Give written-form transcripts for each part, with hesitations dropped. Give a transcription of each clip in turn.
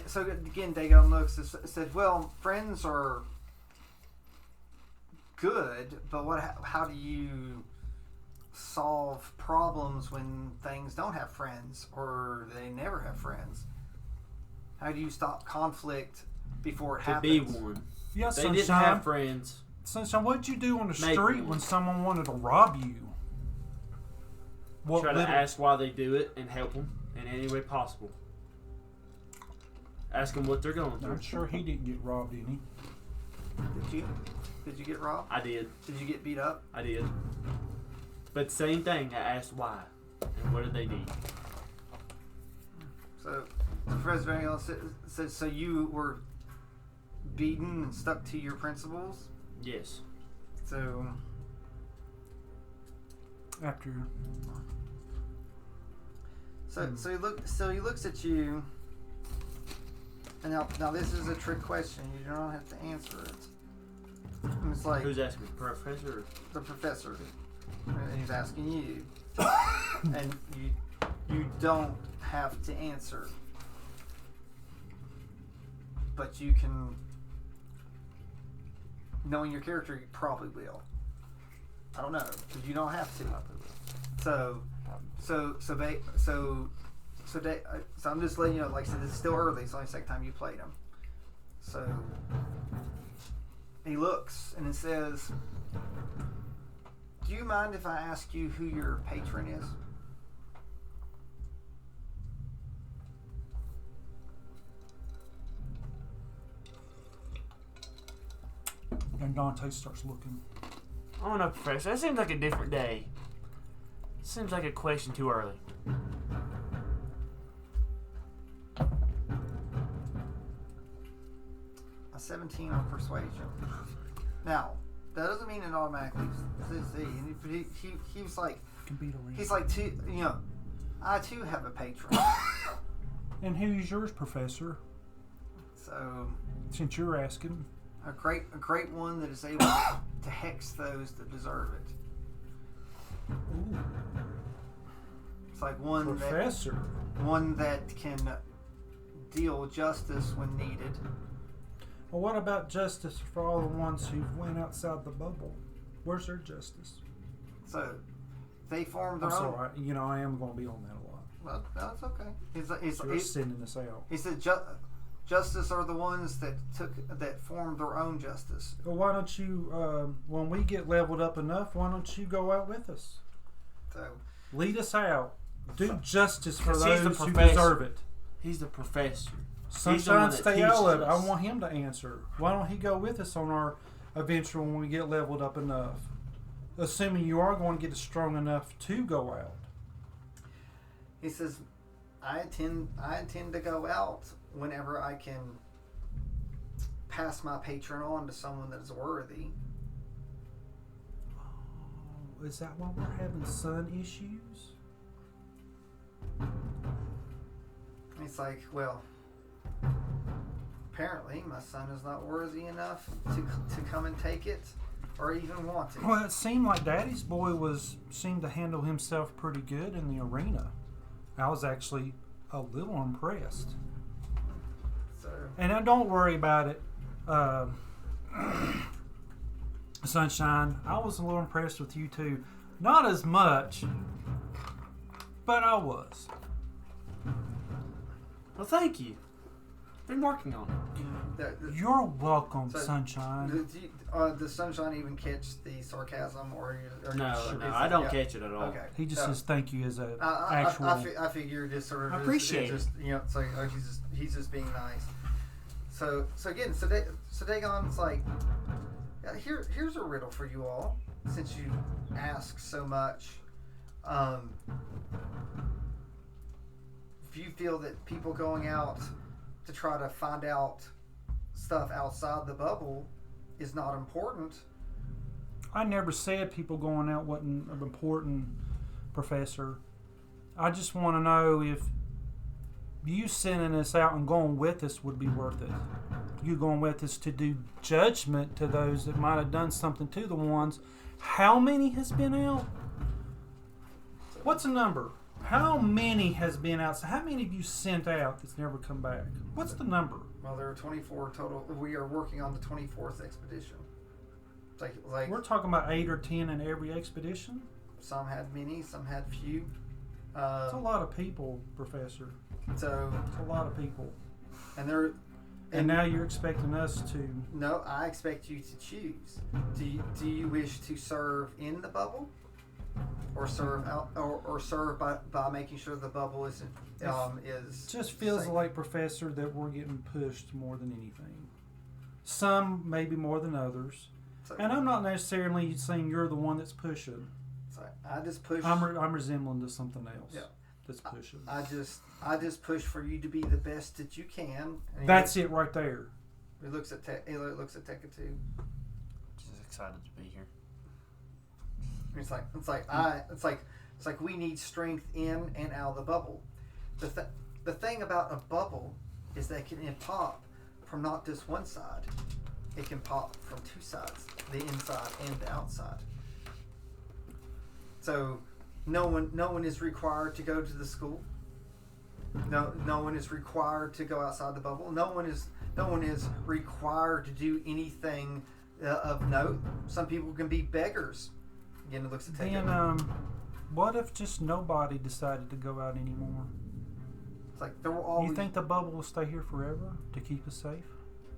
So again, Dagon looks and said, "Well, friends are good, but how do you solve problems when things don't have friends or they never have friends? How do you stop conflict before it happens?" To be one. Yeah, They Sunshine. didn't have friends. Sunshine, what'd you do on the Make street one. when someone wanted to rob you? Try to ask why they do it and help them in any way possible. Ask them what they're going through. I'm sure he didn't get robbed, did he? Did you? Did you get robbed? I did. Did you get beat up? I did. But same thing. I asked why and what did they need. So Professor Van says, so you were beaten and stuck to your principles? Yes. So After. So he looks at you, and now this is a trick question. You don't have to answer it. And it's like, who's asking? Professor? The professor, and he's asking you, and you don't have to answer, but you can. Knowing your character, you probably will. I don't know, because you don't have to. So I'm just letting you know. Like I said, it's still early. It's only the second time you played him. So he looks and it says, "Do you mind if I ask you who your patron is?" And Dante starts looking. I don't know, Professor. That seems like a different day. Seems like a question too early. A 17 on persuasion. Now, that doesn't mean it automatically succeeds. He was like, Can beat a he's like, I too have a patron. And who's yours, Professor? So, Since you're asking. a great one that is able to hex those that deserve it. Ooh. It's like one Professor. that can deal justice when needed. Well, what about justice for all the ones who went outside the bubble? Where's their justice? So they formed I'm their own. sorry. I am going to be on that a lot. Well, that's okay. You're sending this out. He said justice are the ones that formed their own justice. Well, why don't you, when we get leveled up enough, why don't you go out with us? So Lead us out. Do justice for 'Cause he's the those who professor. deserve it. He's the professor. Sunshine, stay out of it. I us. want him to answer. Why don't he go with us on our adventure when we get leveled up enough? Assuming you are going to get strong enough to go out. he says, I intend to go out whenever I can pass my patron on to someone that is worthy. Oh, is that why we're having sun issues? It's like, well, apparently my son is not worthy enough to come and take it or even want it. Well, it seemed like Daddy's boy seemed to handle himself pretty good in the arena. I was actually a little impressed. So, And now don't worry about it, Sunshine. I was a little impressed with you too. Not as much, but I was. Well, thank you. Been working on it. You're welcome, So, Sunshine. does Sunshine even catch the sarcasm or No, is I don't yeah. catch it at all. Okay. He just says thank you as a I actual. figure just sort of I appreciate just, it's like, oh, he's just being nice. So again, so Dagon's like, yeah, here's a riddle for you all, since you ask so much. If you feel that people going out to try to find out stuff outside the bubble is not important, I never said people going out wasn't important, Professor. I just want to know if you sending us out and going with us would be worth it. You going with us to do judgment to those that might have done something to the ones. How many has been out? What's the number? How many has been out? How many have you sent out that's never come back? What's the number? Well, there are 24 total. We are working on the 24th expedition. It's like We're talking about 8 or 10 in every expedition. some had many, some had few. It's a lot of people, Professor. So It's a lot of people. and they're And now you're expecting us to. no. I expect you to choose. Do you wish to serve in the bubble, or serve out, or serve by making sure the bubble is It just feels safe? like, Professor, that we're getting pushed more than anything. Some maybe more than others. So, And I'm not necessarily saying you're the one that's pushing. so I just push. I'm resembling to something else. Yeah. That's pushing. I just push for you to be the best that you can. And That's it right there. He looks at Tekka too. Just excited to be here. It's like we need strength in and out of the bubble. The thing about a bubble is that it can pop from not just one side. It can pop from two sides, the inside and the outside. So no one is required to go to the school. No one is required to go outside the bubble. No one is required to do anything of note. Some people can be beggars. Again, it looks at Then, what if just nobody decided to go out anymore? It's like there will always. You think the bubble will stay here forever to keep us safe?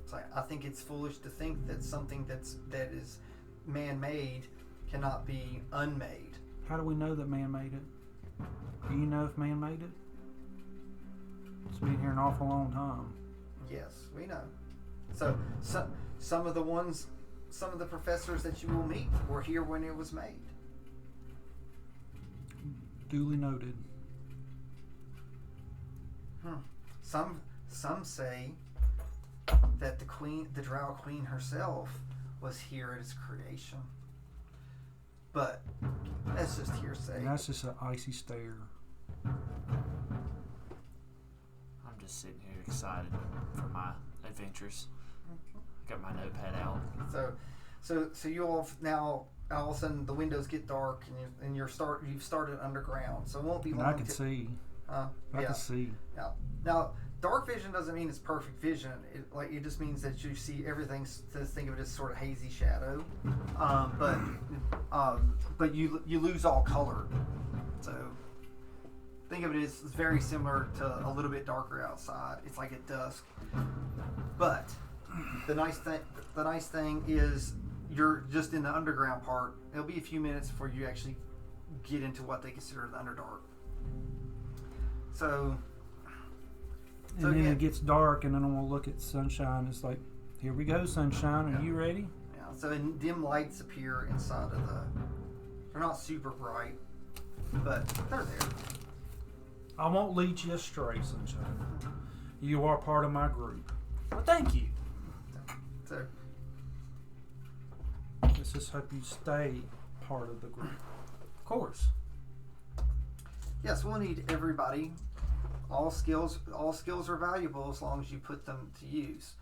It's like, I think it's foolish to think that something that is man-made cannot be unmade. How do we know that man made it? Do you know if man made it? It's been here an awful long time. Yes, we know. So some of the professors that you will meet were here when it was made. Duly noted. Some say that the Drow Queen herself, was here at its creation. But that's just hearsay. And that's just an icy stare. I'm just sitting here excited for my adventures. Got my notepad out. So you all now all of a sudden the windows get dark and you've started underground. So it won't be And long. I can see. I can see. Yeah. Now, dark vision doesn't mean it's perfect vision. It just means that you see everything. Just think of it as sort of hazy shadow. But you lose all color. So think of it as very similar to a little bit darker outside. It's like at dusk. But the nice thing is you're just in the underground part. It'll be a few minutes before you actually get into what they consider the Underdark. So And then again, it gets dark, and then I'm going to look at sunshine. It's like, here we go, sunshine. Are you ready? yeah, so dim lights appear inside of they're not super bright, but they're there. I won't lead you astray, sunshine. You are part of my group. Well, thank you. So Let's just hope you stay part of the group. Of course. yes, we'll need everybody. All skills are valuable as long as you put them to use.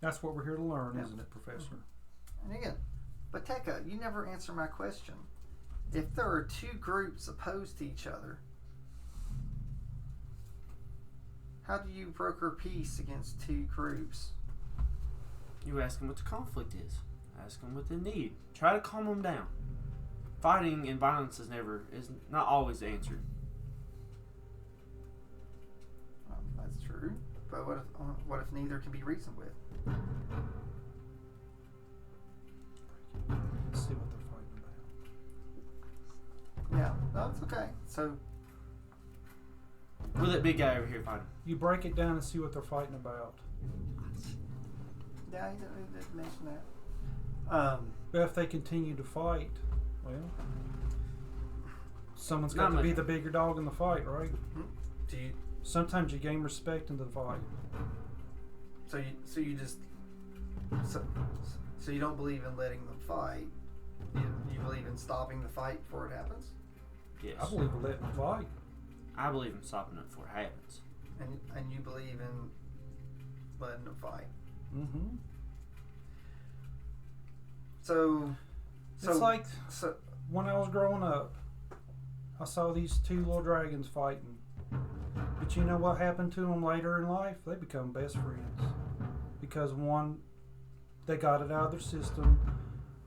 That's what we're here to learn, Yeah. isn't it, Professor? And again, but Tekka, you never answer my question. If there are two groups opposed to each other, how do you broker peace against two groups? You ask them what the conflict is. Ask them what they need. Try to calm them down. Fighting and violence is not always the answer. That's true. But what if neither can be reasoned with? Let's see what they're fighting about. Yeah, no, it's okay. So We're that big guy over here fighting. You break it down and see what they're fighting about. yeah, you didn't mention that. But if they continue to fight, well, someone's got Not to much. be the bigger dog in the fight, right? Do you? Sometimes you gain respect in the fight. So you don't believe in letting them fight. You believe in stopping the fight before it happens, Yes. I believe in letting them fight. I believe in stopping it before it happens. and you believe in letting them fight. Mm-hmm. So It's like so when I was growing up, I saw these two little dragons fighting. But you know what happened to them later in life? They become best friends. Because one, they got it out of their system,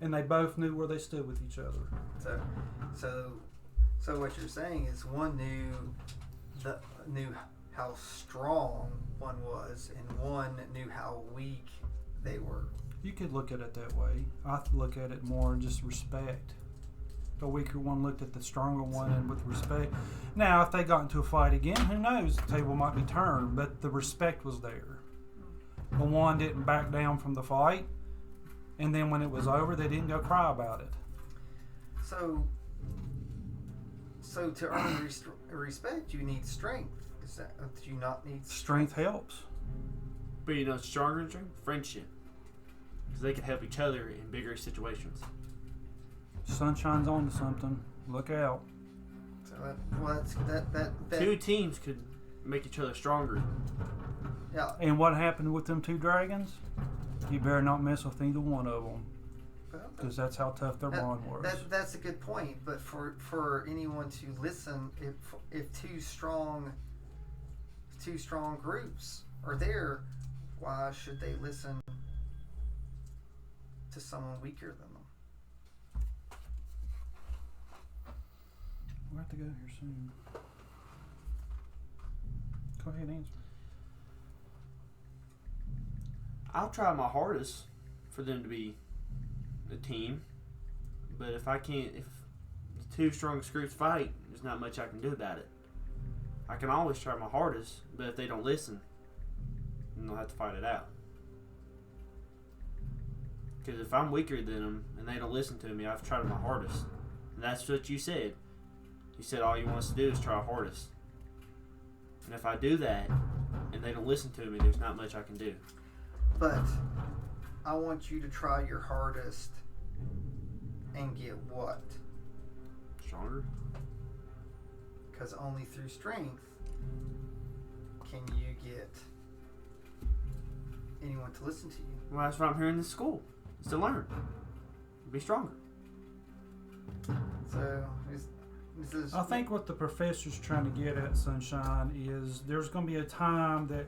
and they both knew where they stood with each other. So what you're saying is one knew how strong one was, and one knew how weak they were. You could look at it that way. I look at it more in just respect. The weaker one looked at the stronger one and with respect. Now, if they got into a fight again, who knows? The table might be turned, but the respect was there. The one didn't back down from the fight, and then when it was over, they didn't go cry about it. So to earn respect, you need strength. Do you not need Strength helps. But you know, stronger than strength? Friendship. Because they can help each other in bigger situations. Sunshine's on to something. Look out. So that Two teams could make each other stronger. yeah. And what happened with them two dragons? You better not mess with either one of them, because that's how tough their bond was. That's a good point. But for anyone to listen, if two strong groups are there, why should they listen to someone weaker than them? We'll have to go here soon. Go ahead, answer. I'll try my hardest for them to be a team, but if the two strongest groups fight, there's not much I can do about it. I can always try my hardest, but if they don't listen, then they'll have to fight it out. Because if I'm weaker than them and they don't listen to me, I've tried my hardest. And that's what you said. You said all you want us to do is try our hardest. And if I do that and they don't listen to me, there's not much I can do. But I want you to try your hardest and get what? Stronger? Because only through strength can you get anyone to listen to you. Well, that's what I'm here in this school. Is to learn. Be stronger. So this is. I think what the professor's trying to get at, Sunshine, is there's going to be a time that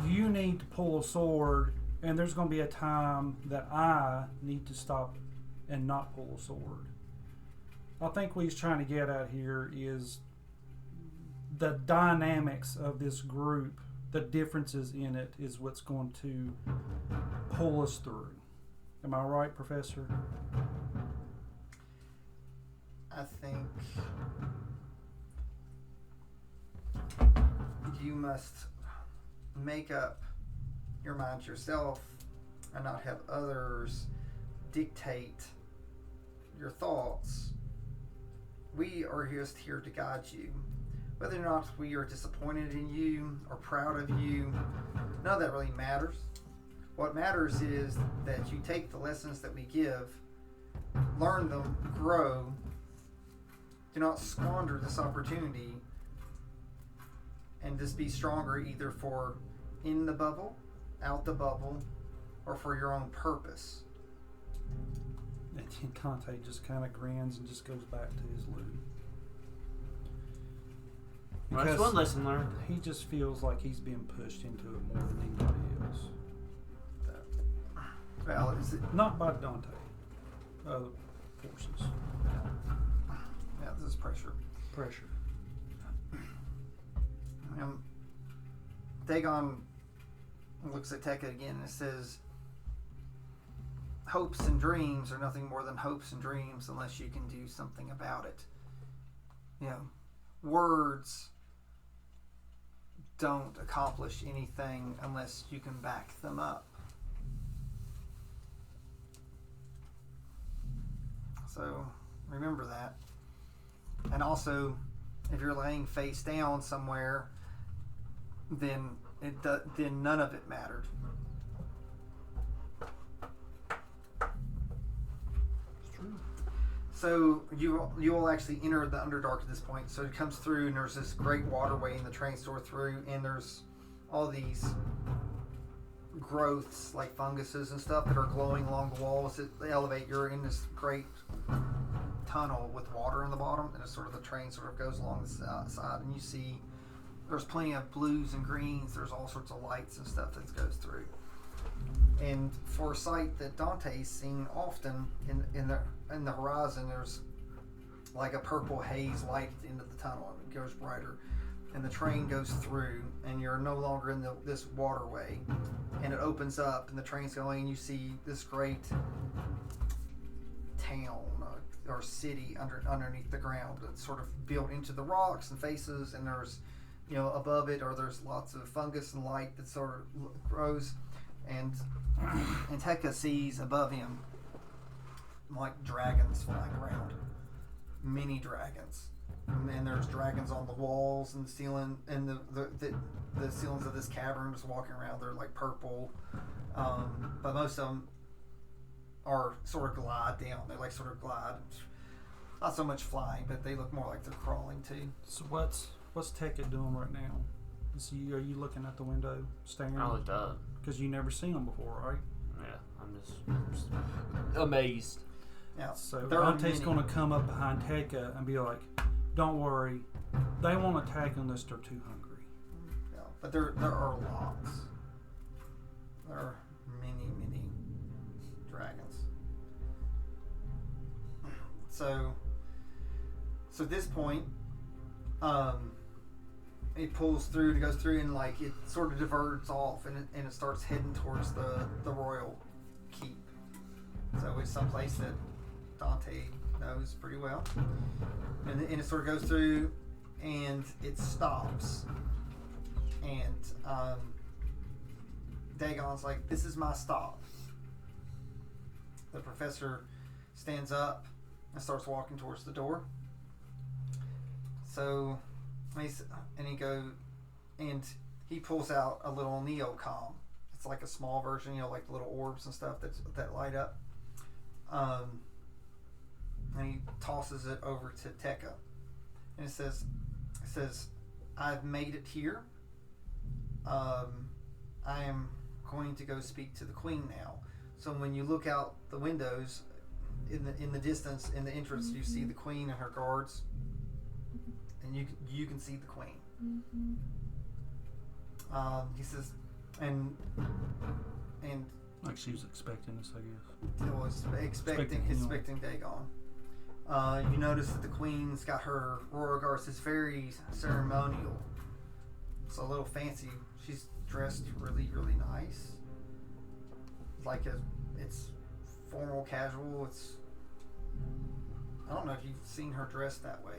you need to pull a sword, and there's going to be a time that I need to stop and not pull a sword. I think what he's trying to get at here is the dynamics of this group, the differences in it, is what's going to pull us through. Am I right, Professor? I think you must make up your mind yourself and not have others dictate your thoughts. We are just here to guide you. Whether or not we are disappointed in you or proud of you, none of that really matters. What matters is that you take the lessons that we give, learn them, grow. Do not squander this opportunity, and just be stronger either for in the bubble, out the bubble, or for your own purpose. And Conte just kind of grins and just goes back to his loot. Well, that's one lesson learned. He just feels like he's being pushed into it more than anybody else. Well, is it? Not by Dante. Other forces. Yeah, this is pressure. Pressure. Dagon looks at Tekka again and says, hopes and dreams are nothing more than hopes and dreams unless you can do something about it. You know, words don't accomplish anything unless you can back them up. So remember that. And also, if you're laying face down somewhere, then then none of it mattered. It's true. So you will actually enter the Underdark at this point. So it comes through, and there's this great waterway in the train store through, and there's all these growths like funguses and stuff that are glowing along the walls that elevate. You're in this great tunnel with water in the bottom, and it's sort of the train sort of goes along the side, and you see there's plenty of blues and greens. There's all sorts of lights and stuff that goes through. And for a sight that Dante's seen often in the horizon, there's like a purple haze light at the end of the tunnel, and it goes brighter. And the train goes through, and you're no longer in this waterway, and it opens up, and the train's going, and you see this great town or city underneath the ground that's sort of built into the rocks and faces, and there's, above it, or there's lots of fungus and light that sort of grows, and Tekka sees above him like dragons flying around, mini dragons. And there's dragons on the walls and the ceiling, and the ceilings of this cavern just walking around. They're like purple, but most of them are sort of glide down. They like sort of glide, not so much flying, but they look more like they're crawling too. So what's Tekka doing right now? Are you looking at the window, staring? I looked up because you never seen them before, right? Yeah, I'm just amazed. Yeah. So Dante's going to come up behind Tekka and be like, "Don't worry, they won't attack unless they're too hungry." Yeah, but there are lots. There are many dragons. So at this point, it pulls through, and it goes through, and like it sort of diverts off, and it starts heading towards the royal keep. So it's someplace that Dante knows pretty well. And it sort of goes through, and it stops. And Dagon's like, "This is my stop." The professor stands up and starts walking towards the door. So, he pulls out a little neocom. It's like a small version, like the little orbs and stuff that light up. And he tosses it over to Tekka, and it says, "I've made it here. I am going to go speak to the queen now." So when you look out the windows, in the distance, in the entrance, you see the queen and her guards, and you can see the queen. He says, and like she was expecting this, I guess. It was expecting Dagon. You notice that the queen's got her royal guards. It's very ceremonial. It's a little fancy. She's dressed really nice. It's formal, casual. I don't know if you've seen her dressed that way.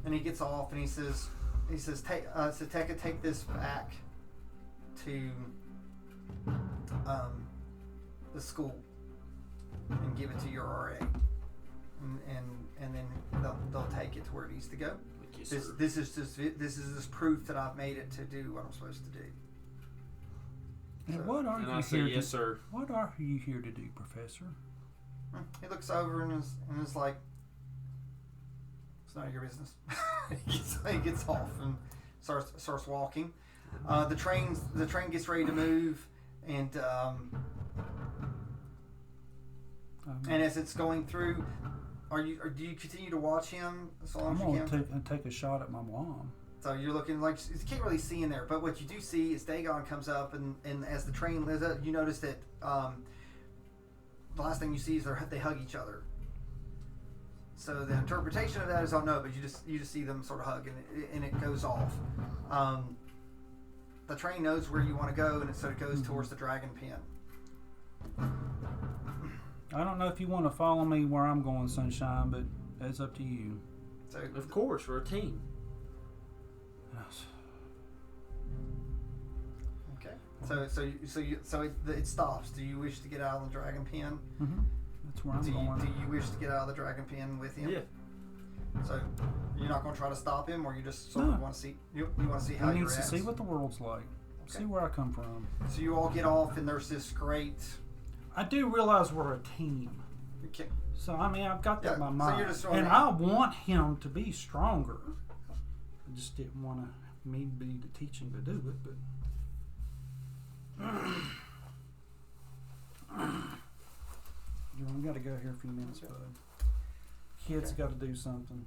And he gets off, and he says, Tekka, take this back to the school and give it to your RA, and then they'll take it to where it needs to go. This is just proof that I've made it to do what I'm supposed to do. And So- what are And you I here say, to? yes, sir. What are you here to do, Professor? He looks over and is like, "It's none of your business." He gets off and starts walking. The train gets ready to move, and as it's going through, do you continue to watch him as long I'm as you gonna can? take a shot at my mom. So you're looking like you can't really see in there, but what you do see is Dagon comes up, and as the train lives up, you notice that the last thing you see is they hug each other. So the interpretation of that is, I don't know, but you just see them sort of hug, and it goes off. The train knows where you want to go, and so it goes towards the dragon pen. I don't know if you want to follow me where I'm going, Sunshine, but it's up to you. So Of course, we're a team. Yes. okay. So it stops. Do you wish to get out of the dragon pen? Mm-hmm. That's where I'm Do going. you wish to get out of the dragon pen with him? Yeah. So you're not going to try to stop him, or you just sort of want to see you want to see how He he needs to reacts? see what the world's like. Okay. See where I come from. So you all get off, and there's this great. I do realize we're a team. Okay. So, I mean, I've got that in my So mind. you're just throwing And it- I want him to be stronger. I just didn't want me to be the teaching to do it, but... we got to go here a few minutes, bud. Kids got to do something.